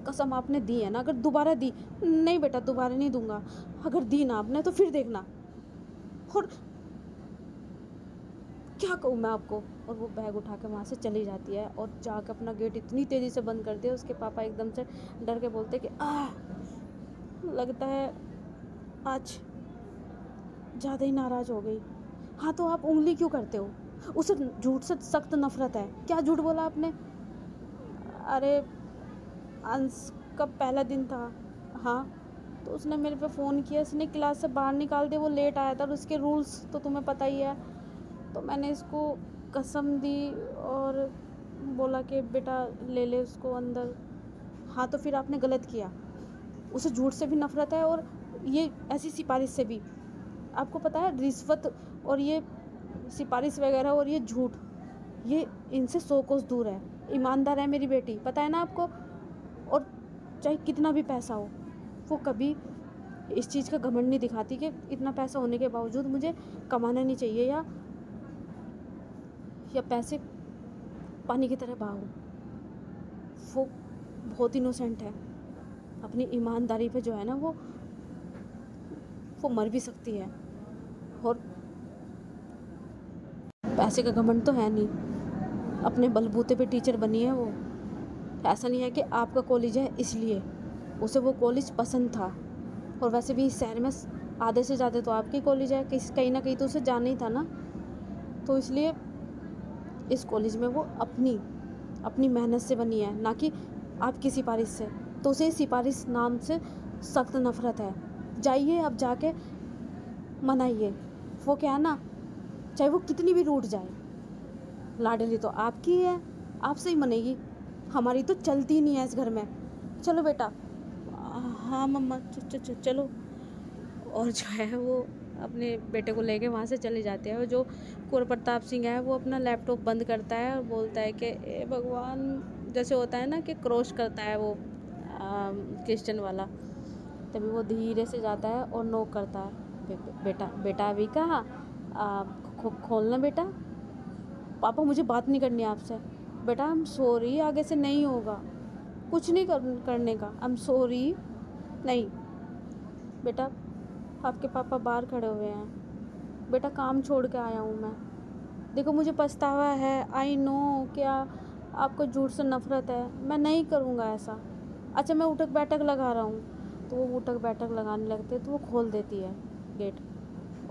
कसम आपने दी है ना, अगर दोबारा दी, नहीं बेटा दोबारा नहीं दूंगा, अगर दी ना आपने तो फिर देखना, और क्या कहूँ मैं आपको। और वो बैग उठा के वहाँ से चली जाती है और जाकर अपना गेट इतनी तेज़ी से बंद कर दिया। उसके पापा एकदम से डर के बोलते कि लगता है आज ज़्यादा ही नाराज़ हो गई। हाँ तो आप उंगली क्यों करते हो, उसे झूठ से सख्त नफ़रत है। क्या झूठ बोला आपने? अरे अंश का पहला दिन था, हाँ तो उसने मेरे पे फ़ोन किया, उसने क्लास से बाहर निकाल दिया, वो लेट आया था और उसके रूल्स तो तुम्हें पता ही है, तो मैंने इसको कसम दी और बोला कि बेटा ले ले उसको अंदर। हाँ तो फिर आपने गलत किया, उसे झूठ से भी नफ़रत है और ये ऐसी सिफारिश से भी। आपको पता है रिश्वत और ये सिफारिश वगैरह और ये झूठ, ये इनसे 100 कोस दूर है। ईमानदार है मेरी बेटी, पता है ना आपको, और चाहे कितना भी पैसा हो वो कभी इस चीज़ का घमंड नहीं दिखाती कि इतना पैसा होने के बावजूद मुझे कमाना नहीं चाहिए, या पैसे पानी की तरह बहाओ। वो बहुत इनोसेंट है, अपनी ईमानदारी पे जो है ना वो मर भी सकती है, और पैसे का घमंड तो है नहीं, अपने बलबूते पे टीचर बनी है वो। ऐसा नहीं है कि आपका कॉलेज है इसलिए, उसे वो कॉलेज पसंद था, और वैसे भी इस शहर में आधे से ज़्यादा तो आपकी कॉलेज है, कहीं ना कहीं तो उसे जाना ही था ना, तो इसलिए इस कॉलेज में वो अपनी मेहनत से बनी है, ना कि आपकी सिफारिश से। तो उसे सिफारिश नाम से सख्त नफ़रत है। जाइए अब जाके मनाइए, वो क्या है ना, चाहे वो कितनी भी रूठ जाए, लाडली तो आपकी है, आपसे ही मनेगी, हमारी तो चलती नहीं है इस घर में। चलो बेटा। हाँ मम्मा चलो। और जो है वो अपने बेटे को लेके वहाँ से चले जाते हैं, और जो कुंवर प्रताप सिंह है वो अपना लैपटॉप बंद करता है और बोलता है कि ए भगवान, जैसे होता है ना कि क्रॉस करता है वो क्रिश्चियन वाला। तभी वो धीरे से जाता है और नॉक करता है, बेटा अभी कहा खोलना बेटा। पापा मुझे बात नहीं करनी आपसे। बेटा आई एम सॉरी, आगे से नहीं होगा। कुछ नहीं करने का। I am sorry. नहीं बेटा, आपके पापा बाहर खड़े हुए हैं। बेटा काम छोड़ के आया हूँ मैं। देखो मुझे पछतावा है, आई नो क्या आपको झूठ से नफ़रत है, मैं नहीं करूँगा ऐसा। अच्छा मैं उठक बैठक लगा रहा हूँ, तो वो उठक बैठक लगाने लगते तो वो खोल देती है गेट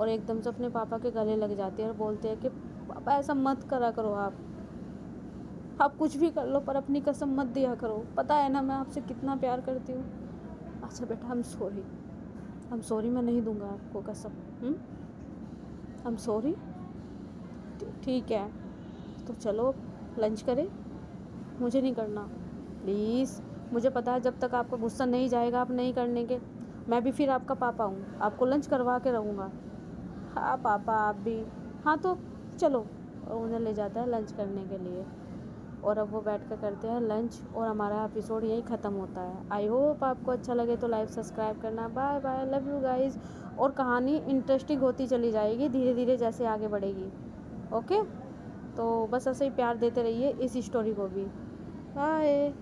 और एकदम से अपने पापा के गले लग जाती है और बोलती है कि पापा ऐसा मत करा करो, आप कुछ भी कर लो पर अपनी कसम मत दिया करो, पता है ना मैं आपसे कितना प्यार करती हूँ। अच्छा बेटा आई एम सॉरी, मैं नहीं दूंगा आपको कसम। I am sorry. ठीक है तो चलो लंच करें। मुझे नहीं करना प्लीज़, मुझे पता है जब तक आपका गुस्सा नहीं जाएगा आप नहीं करने के, मैं भी फिर आपका पापा हूँ, आपको लंच करवा के रहूँगा। हाँ पापा आप भी। हाँ तो चलो। और उन्हें ले जाता है लंच करने के लिए और अब वो बैठ कर करते हैं लंच और हमारा एपिसोड यहीं ख़त्म होता है। आई होप आपको अच्छा लगे तो लाइक सब्सक्राइब करना। Bye bye, love you guys. और कहानी इंटरेस्टिंग होती चली जाएगी धीरे धीरे जैसे आगे बढ़ेगी। ओके तो बस ऐसे ही प्यार देते रहिए इस स्टोरी को भी। बाय।